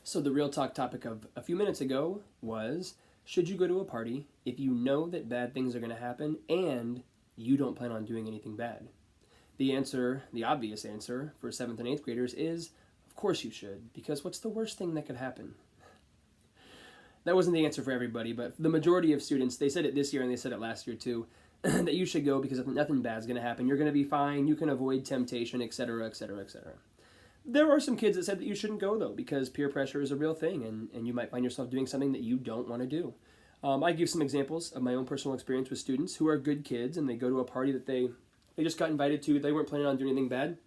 So the real talk topic of a few minutes ago was, should you go to a party if you know that bad things are going to happen and you don't plan on doing anything bad? The answer, the obvious answer for 7th and 8th graders is, of course you should, because what's the worst thing that could happen? That wasn't the answer for everybody, but the majority of students, they said it this year and they said it last year too, that you should go because nothing bad's going to happen. You're going to be fine, you can avoid temptation, etc., etc., etc. There are some kids that said that you shouldn't go, though, because peer pressure is a real thing, and you might find yourself doing something that you don't want to do. I give some examples of my own personal experience with students who are good kids, and they go to a party that they just got invited to. They weren't planning on doing anything bad,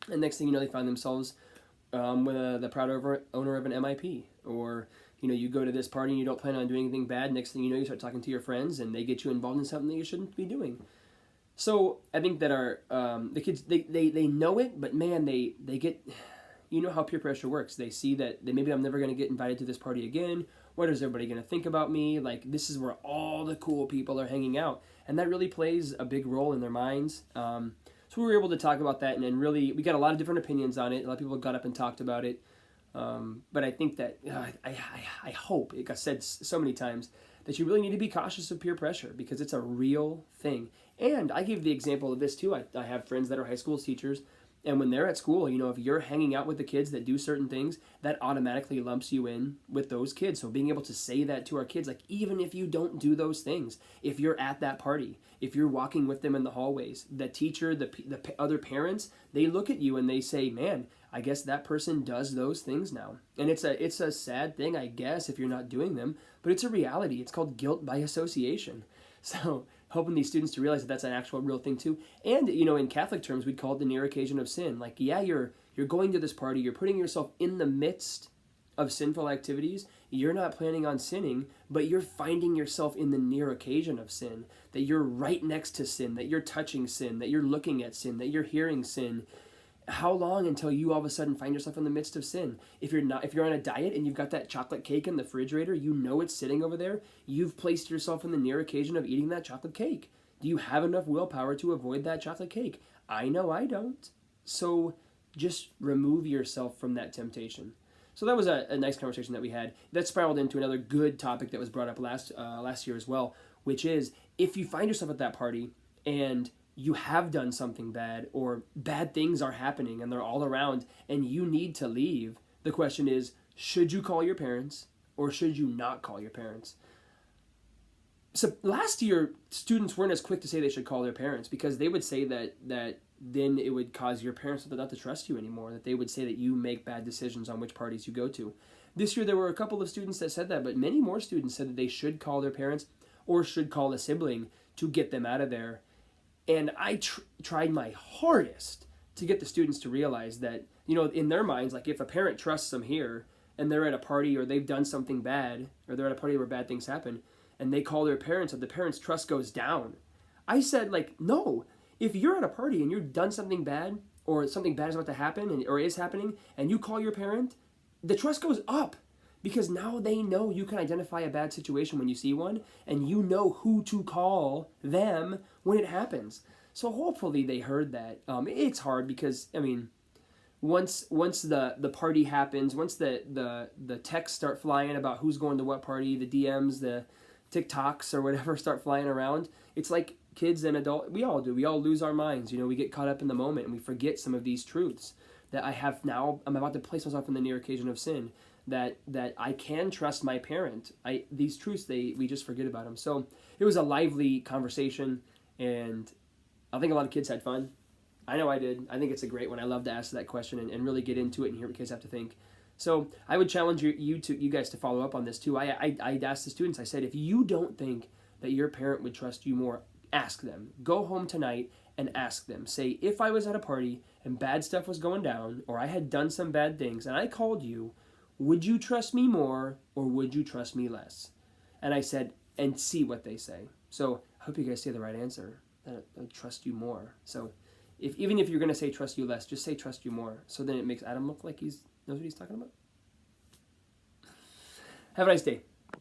and next thing you know, they find themselves with the proud owner of an MIP. Or, you go to this party and you don't plan on doing anything bad. Next thing you know, you start talking to your friends, and they get you involved in something that you shouldn't be doing. So I think that the kids, they know it, but man, they get, how peer pressure works. They see that maybe I'm never going to get invited to this party again. What is everybody going to think about me? Like, this is where all the cool people are hanging out. And that really plays a big role in their minds. So we were able to talk about that, and then really, we got a lot of different opinions on it. A lot of people got up and talked about it. But I think that, I hope, it got said so many times, that you really need to be cautious of peer pressure because it's a real thing. And I gave the example of this too. I have friends that are high school teachers, and when they're at school, if you're hanging out with the kids that do certain things, that automatically lumps you in with those kids. So being able to say that to our kids, like, even if you don't do those things, if you're at that party, if you're walking with them in the hallways, the teacher, the other parents, they look at you and they say, man, I guess that person does those things now. And it's a sad thing, I guess, if you're not doing them, but it's a reality. It's called guilt by association. So helping these students to realize that that's an actual real thing too. And, in Catholic terms, we'd call it the near occasion of sin. Like, yeah, you're going to this party, you're putting yourself in the midst of sinful activities. You're not planning on sinning, but you're finding yourself in the near occasion of sin, that you're right next to sin, that you're touching sin, that you're looking at sin, that you're hearing sin. How long until you all of a sudden find yourself in the midst of sin? If you're on a diet and you've got that chocolate cake in the refrigerator, it's sitting over there, you've placed yourself in the near occasion of eating that chocolate cake. Do you have enough willpower to avoid that chocolate cake? I know I don't. So just remove yourself from that temptation. So that was a nice conversation that we had. That spiraled into another good topic that was brought up last year as well, which is, if you find yourself at that party and you have done something bad, or bad things are happening and they're all around and you need to leave, the question is, should you call your parents or should you not call your parents? So last year, students weren't as quick to say they should call their parents because they would say that then it would cause your parents not to trust you anymore, that they would say that you make bad decisions on which parties you go to. This year, there were a couple of students that said that, but many more students said that they should call their parents or should call a sibling to get them out of there. And I tried my hardest to get the students to realize that, in their minds, like, if a parent trusts them here and they're at a party or they've done something bad or they're at a party where bad things happen and they call their parents, and the parents' trust goes down. I said, like, no, if you're at a party and you've done something bad or something bad is about to happen or is happening and you call your parent, the trust goes up. Because now they know you can identify a bad situation when you see one, and you know who to call them when it happens. So hopefully they heard that. It's hard because, once the party happens, once the texts start flying about who's going to what party, the DMs, the TikToks or whatever start flying around, it's like kids and adults, we all do. We all lose our minds. We get caught up in the moment and we forget some of these truths that I'm about to place myself in the near occasion of sin. That I can trust my parent. These truths, we just forget about them. So it was a lively conversation, and I think a lot of kids had fun. I know I did. I think it's a great one. I love to ask that question and really get into it and hear what kids have to think. So I would challenge you guys to follow up on this too. I asked the students, I said, if you don't think that your parent would trust you more, ask them. Go home tonight and ask them. Say, if I was at a party and bad stuff was going down, or I had done some bad things and I called you, would you trust me more or would you trust me less? And I said, and see what they say. So I hope you guys say the right answer, that I trust you more. So even if you're going to say trust you less, just say trust you more. So then it makes Adam look like he knows what he's talking about. Have a nice day.